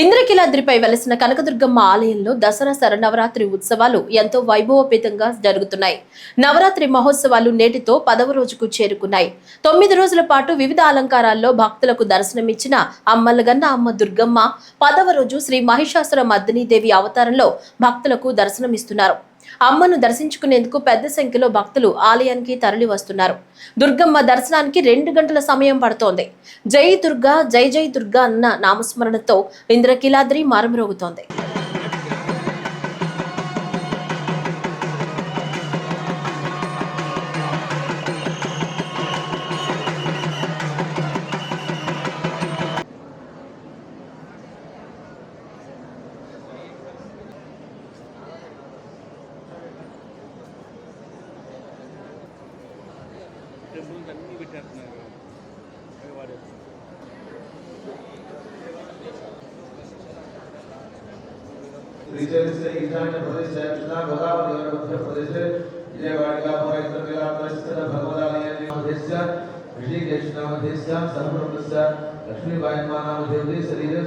ఇంద్రకీలాద్రిపై వెలసిన కనకదుర్గమ్మ ఆలయంలో దసరా శరన్నవరాత్రి ఉత్సవాలు ఎంతో వైభవోపేతంగా జరుగుతున్నాయి. నవరాత్రి మహోత్సవాలు నేటితో 10వ రోజుకు చేరుకున్నాయి. 9 రోజుల పాటు వివిధ అలంకారాల్లో భక్తులకు దర్శనమిచ్చిన అమ్మలగన్న అమ్మ దుర్గమ్మ 10వ రోజు శ్రీ మహిషాసుర మర్దినీ దేవి అవతారంలో భక్తులకు దర్శనమిస్తున్నారు. అమ్మను దర్శించుకునేందుకు పెద్ద సంఖ్యలో భక్తులు ఆలయానికి తరలి వస్తున్నారు. దుర్గమ్మ దర్శనానికి 2 గంటల సమయం పడుతోంది. జై దుర్గా జై జై దుర్గా అన్న నామస్మరణతో ఇంద్రకీలాద్రి మారుమ్రోగుతోంది. అన్ని పెట్టేస్తున్నారు. శ్రీశైలस्य ఈశాన్య ప్రదేశ కృష్ణా గోదావరి మధ్య ప్రదేశ విజయవాడికాపుర ఇంద్రకీలాద్రిస్థిత భగవదాలయాన్ని మధ్యస్య ఋషికేశ మధ్యస్య సర్వబ్రహ్మస్య లక్ష్మీబాయమ్మ నామ దేవతే శరీరే